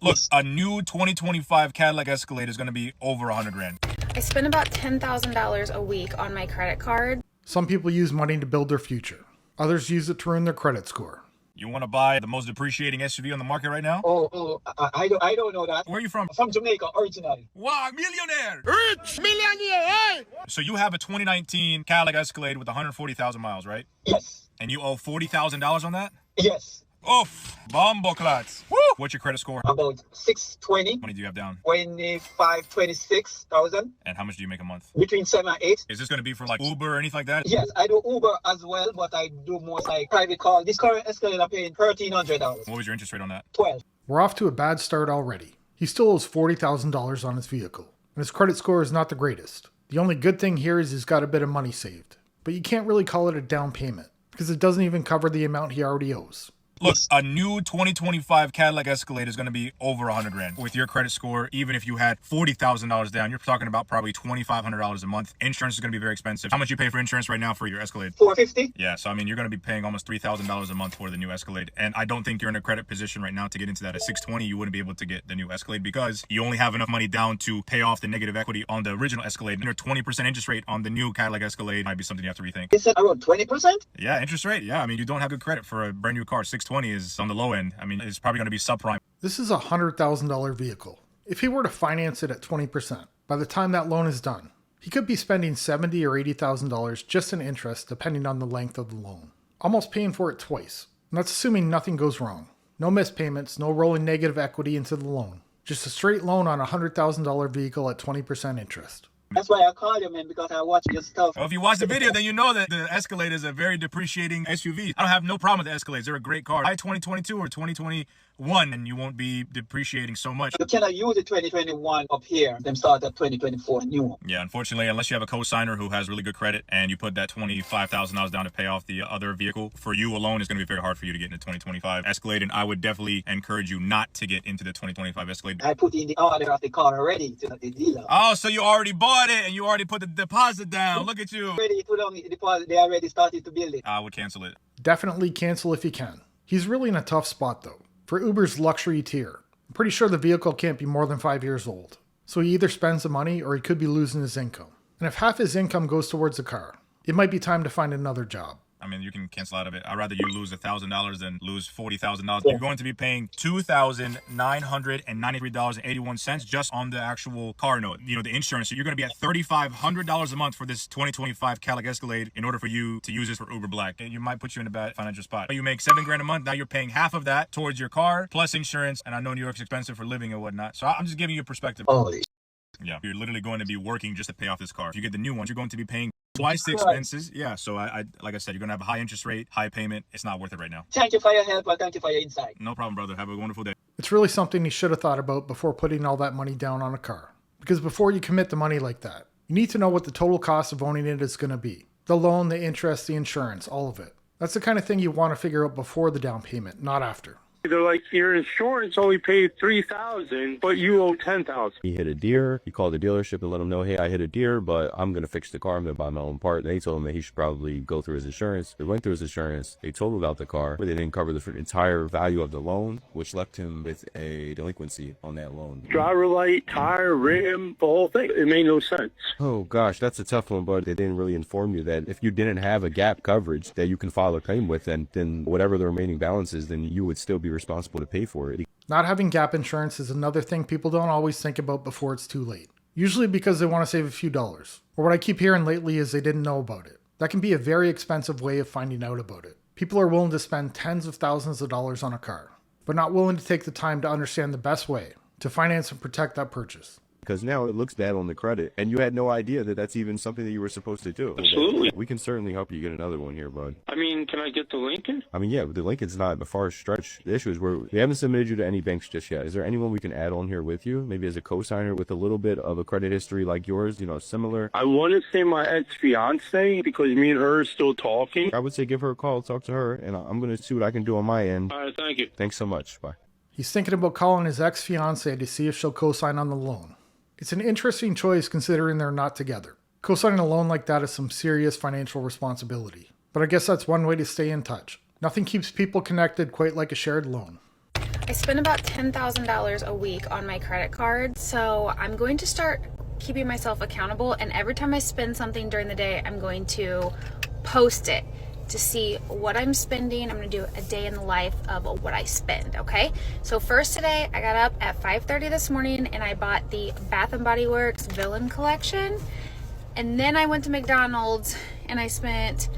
Look, a new 2025 Cadillac Escalade is going to be over 100 grand. I spend about $10,000 a week on my credit card. Some people use money to build their future. Others use it to ruin their credit score. You want to buy the most depreciating SUV on the market right now? I don't know that. Where are you from? From Jamaica, originally. Wow, millionaire! Rich millionaire, eh? So you have a 2019 Cadillac Escalade with 140,000 miles, right? Yes. And you owe $40,000 on that? Yes. Oof, bombo clats. Woo! What's your credit score? About 620. How many do you have down? 26,000. And how much do you make a month? Between 7 and 8. Is this going to be for like Uber or anything like that? Yes, I do Uber as well, but I do most like private call. This current Escalade I'm paying $1,300. What was your interest rate on that? 12. We're off to a bad start already. He still owes $40,000 on his vehicle, and his credit score is not the greatest. The only good thing here is he's got a bit of money saved, but you can't really call it a down payment because it doesn't even cover the amount he already owes. Look, a new 2025 Cadillac Escalade is going to be over 100 grand. With your credit score, even if you had $40,000 down, you're talking about probably $2,500 a month. Insurance is going to be very expensive. How much you pay for insurance right now for your Escalade? $450. Yeah, so I mean, you're going to be paying almost $3,000 a month for the new Escalade. And I don't think you're in a credit position right now to get into that. At 620, you wouldn't be able to get the new Escalade because you only have enough money down to pay off the negative equity on the original Escalade. And your 20% interest rate on the new Cadillac Escalade might be something you have to rethink. Is it around 20%? Yeah, interest rate. Yeah, I mean, you don't have good credit for a brand new car. 620 is on the low end. I mean, it's probably going to be subprime. This is a $100,000 vehicle. If he were to finance it at 20%, by the time that loan is done, he could be spending $70,000 or $80,000 just in interest depending on the length of the loan. Almost paying for it twice. And that's assuming nothing goes wrong. No missed payments, no rolling negative equity into the loan. Just a straight loan on a $100,000 vehicle at 20% interest. That's why I called you, man, because I watch your stuff. Well, if you watch the video, then you know that the Escalade is a very depreciating SUV. I don't have no problem with the Escalades. They're a great car. Buy 2022 or 2021, and you won't be depreciating so much. You cannot use the 2021 up here. Them start at 2024 new one. Yeah, unfortunately, unless you have a cosigner who has really good credit and you put that $25,000 down to pay off the other vehicle, for you alone, it's going to be very hard for you to get into 2025 Escalade. And I would definitely encourage you not to get into the 2025 Escalade. I put in the order of the car already to the dealer. Oh, so you already bought it and you already put the deposit down. Look at you. Already put on the deposit. They already started to build it. I would cancel it. Definitely cancel if you can. He's really in a tough spot though. For Uber's luxury tier, I'm pretty sure the vehicle can't be more than 5 years old. So he either spends the money or he could be losing his income. And if half his income goes towards the car, it might be time to find another job. I mean, you can cancel out of it. I'd rather you lose $1,000 than lose $40,000. You're going to be paying $2,993.81 just on the actual car note. You know, the insurance. So you're going to be at $3,500 a month for this 2025 Cadillac Escalade in order for you to use this for Uber Black. And you might put you in a bad financial spot. You make $7 grand a month. Now you're paying half of that towards your car plus insurance. And I know New York's expensive for living and whatnot. So I'm just giving you a perspective. Holy. Yeah, you're literally going to be working just to pay off this car. If you get the new ones, you're going to be paying twice the expenses. Yeah, so I like I said, you're going to have a high interest rate, high payment. It's not worth it right now. Thank you for your help and thank you for your insight. No problem, brother. Have a wonderful day. It's really something he should have thought about before putting all that money down on a car. Because before you commit the money like that, you need to know what the total cost of owning it is going to be. The loan, the interest, the insurance, all of it. That's the kind of thing you want to figure out before the down payment, not after. They're like, your insurance only paid $3,000, but you owe $10,000. He hit a deer. He called the dealership and let them know, hey, I hit a deer, but I'm going to fix the car. I'm going to buy my own part. They told him that he should probably go through his insurance. They went through his insurance. They totaled out the car, but they didn't cover the entire value of the loan, which left him with a delinquency on that loan. Driver light, tire, rim, the whole thing. It made no sense. Oh, gosh, that's a tough one, but they didn't really inform you that if you didn't have a gap coverage that you can file a claim with, and then whatever the remaining balance is, then you would still be responsible to pay for it. Not having gap insurance is another thing people don't always think about before it's too late. Usually because they want to save a few dollars. Or what I keep hearing lately is they didn't know about it. That can be a very expensive way of finding out about it. People are willing to spend tens of thousands of dollars on a car, but not willing to take the time to understand the best way to finance and protect that purchase. Because now it looks bad on the credit, and you had no idea that that's even something that you were supposed to do. Absolutely. We can certainly help you get another one here, bud. I mean, can I get the Lincoln? I mean, yeah, the Lincoln's not a far stretch. The issue is we haven't submitted you to any banks just yet. Is there anyone we can add on here with you? Maybe as a co-signer with a little bit of a credit history like yours, you know, similar? I want to say my ex-fiance because me and her are still talking. I would say give her a call, talk to her, and I'm going to see what I can do on my end. All right, thank you. Thanks so much. Bye. He's thinking about calling his ex-fiance to see if she'll co-sign on the loan. It's an interesting choice considering they're not together. Co-signing a loan like that is some serious financial responsibility. But I guess that's one way to stay in touch. Nothing keeps people connected quite like a shared loan. I spend about $10,000 a week on my credit card, so I'm going to start keeping myself accountable, and every time I spend something during the day, I'm going to post it to see what I'm spending. I'm gonna do a day in the life of what I spend, okay? So first today, I got up at 5:30 this morning and I bought the Bath & Body Works Villain Collection. And then I went to McDonald's and I spent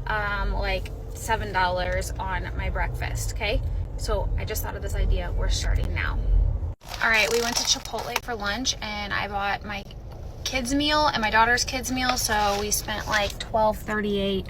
like $7 on my breakfast, okay? So I just thought of this idea. We're starting now. All right, we went to Chipotle for lunch and I bought my kids meal and my daughter's kids meal. So we spent like $12.38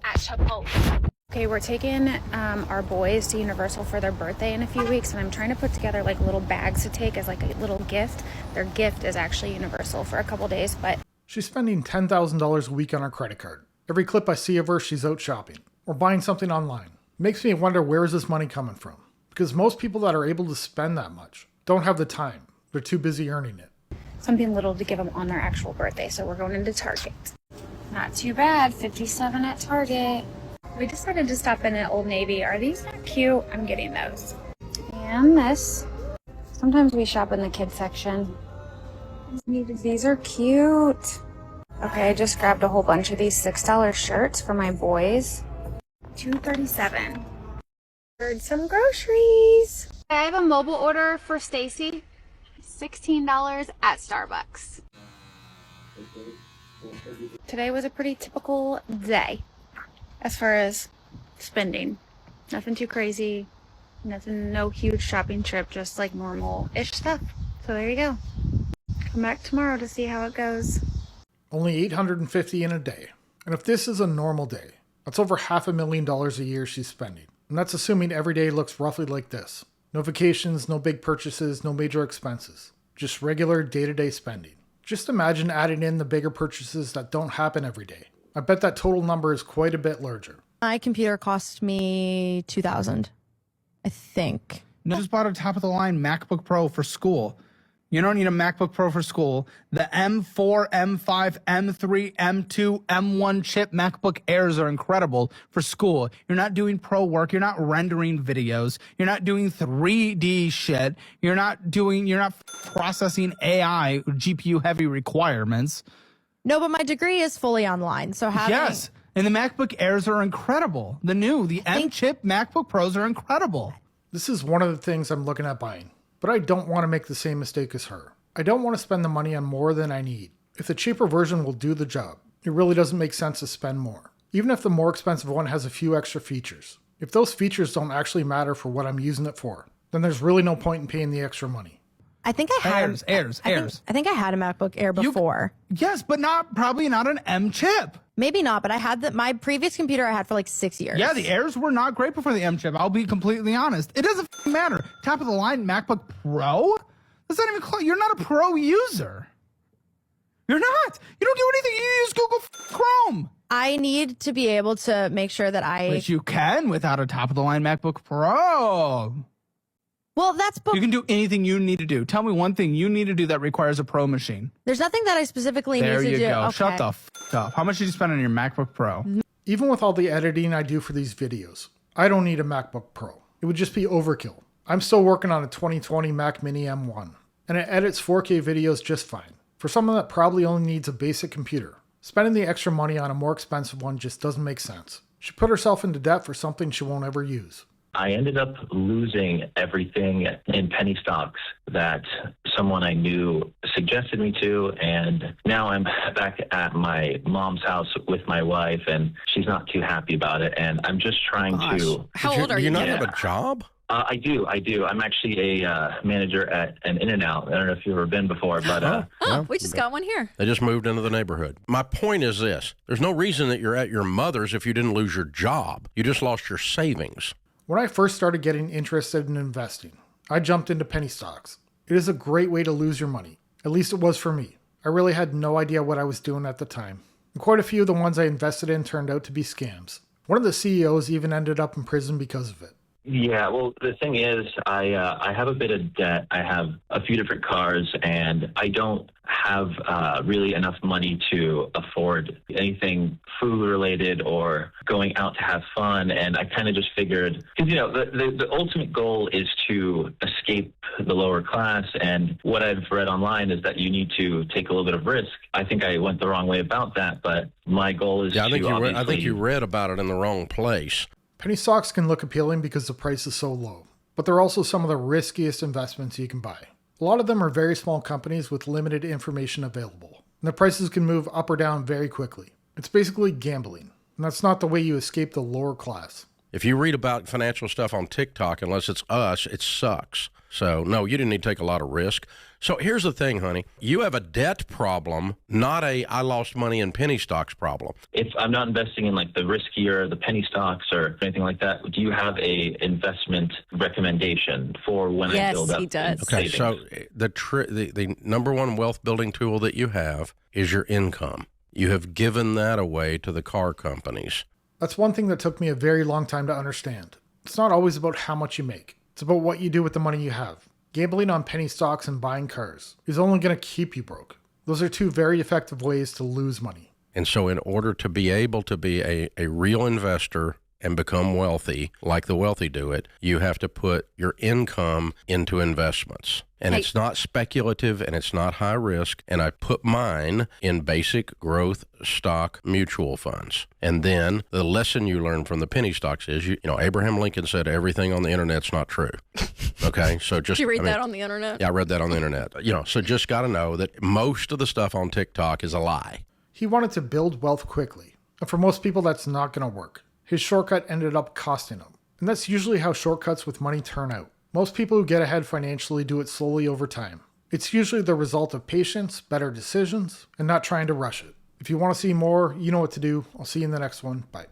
at Chipotle. Okay, we're taking our boys to Universal for their birthday in a few weeks, and I'm trying to put together like little bags to take as like a little gift. Their gift is actually Universal for a couple days, but She's spending $10,000 a week on her credit card. Every clip I see of her, she's out shopping or buying something online. It makes me wonder, where is this money coming from? Because most people that are able to spend that much don't have the time. They're too busy earning it. something little to give them on their actual birthday. So we're going into Target. Not too bad, 57 at Target. We decided to stop in at Old Navy. Are these not cute? I'm getting those. And this. Sometimes we shop in the kids section. These are cute. Okay, I just grabbed a whole bunch of these $6 shirts for my boys. $2.37. Ordered some groceries. I have a mobile order for Stacy. $16 at Starbucks. Today was a pretty typical day as far as spending. Nothing too crazy. Nothing, no huge shopping trip, just like normal-ish stuff. So there you go. Come back tomorrow to see how it goes. Only $850 in a day. And if this is a normal day, that's over $500,000 a year she's spending. And that's assuming every day looks roughly like this. No vacations, no big purchases, no major expenses. Just regular day-to-day spending. Just imagine adding in the bigger purchases that don't happen every day. I bet that total number is quite a bit larger. My computer cost me $2,000, I think. I just bought a top-of-the-line MacBook Pro for school. You don't need a MacBook Pro for school. The M4, M5, M3, M2, M1 chip MacBook Airs are incredible for school. You're not doing pro work. You're not rendering videos. You're not doing 3D shit. You're not processing AI GPU heavy requirements. No, but my degree is fully online, so having... Yes, and the MacBook Airs are incredible. The M-chip MacBook Pros are incredible. This is one of the things I'm looking at buying. But I don't want to make the same mistake as her. I don't want to spend the money on more than I need. If the cheaper version will do the job, it really doesn't make sense to spend more. Even if the more expensive one has a few extra features. If those features don't actually matter for what I'm using it for, then there's really no point in paying the extra money. I think I had Airs. I think I had a MacBook Air before. Yes, but probably not an M chip. Maybe not, but I had my previous computer I had for like 6 years. Yeah, the Airs were not great before the M chip. I'll be completely honest. It doesn't matter. Top of the line MacBook Pro? That's not even close. You're not a pro user. You're not. You don't do anything. You use Google Chrome. I need to be able to make sure that Which you can without a top of the line MacBook Pro. Well, you can do anything you need to do. Tell me one thing you need to do that requires a pro machine. There's nothing that I specifically need to do. There you go. Okay. Shut the f up. How much did you spend on your MacBook Pro? Even with all the editing I do for these videos, I don't need a MacBook Pro. It would just be overkill. I'm still working on a 2020 Mac Mini M1, and it edits 4K videos just fine. For someone that probably only needs a basic computer, spending the extra money on a more expensive one just doesn't make sense. She put herself into debt for something she won't ever use. I ended up losing everything in penny stocks that someone I knew suggested me to, and now I'm back at my mom's house with my wife, and she's not too happy about it, and I'm just trying to... How old are you? Do you not have a job? I do. I'm actually a manager at an In-N-Out. I don't know if you've ever been before, but... We just got one here. They just moved into the neighborhood. My point is this. There's no reason that you're at your mother's if you didn't lose your job. You just lost your savings. When I first started getting interested in investing, I jumped into penny stocks. It is a great way to lose your money. At least it was for me. I really had no idea what I was doing at the time. And quite a few of the ones I invested in turned out to be scams. One of the CEOs even ended up in prison because of it. Yeah, well, the thing is, I have a bit of debt. I have a few different cars, and I don't have really enough money to afford anything food related or going out to have fun. And I kind of just figured, because the ultimate goal is to escape the lower class. And what I've read online is that you need to take a little bit of risk. I think I went the wrong way about that, but my goal is I think to you read about it in the wrong place. Penny stocks can look appealing because the price is so low, but they're also some of the riskiest investments you can buy. A lot of them are very small companies with limited information available, and the prices can move up or down very quickly. It's basically gambling, and that's not the way you escape the lower class. If you read about financial stuff on TikTok, unless it's us, it sucks. So, no, you didn't need to take a lot of risk. So here's the thing, honey. You have a debt problem, not a I lost money in penny stocks problem. If I'm not investing in like the riskier, the penny stocks or anything like that, do you have a investment recommendation for when I build up? Yes, he does. Okay, savings? so the number one wealth building tool that you have is your income. You have given that away to the car companies. That's one thing that took me a very long time to understand. It's not always about how much you make. It's about what you do with the money you have. Gambling on penny stocks and buying cars is only going to keep you broke. Those are two very effective ways to lose money. And so in order to be able to be a real investor and become wealthy, like the wealthy do it, you have to put your income into investments. And it's not speculative and it's not high risk. And I put mine in basic growth stock mutual funds. And then the lesson you learn from the penny stocks is, Abraham Lincoln said everything on the internet's not true. Okay, so just... Did you read that on the internet? Yeah, I read that on the internet. So just got to know that most of the stuff on TikTok is a lie. He wanted to build wealth quickly. And for most people, that's not going to work. His shortcut ended up costing him. And that's usually how shortcuts with money turn out. Most people who get ahead financially do it slowly over time. It's usually the result of patience, better decisions, and not trying to rush it. If you want to see more, you know what to do. I'll see you in the next one. Bye.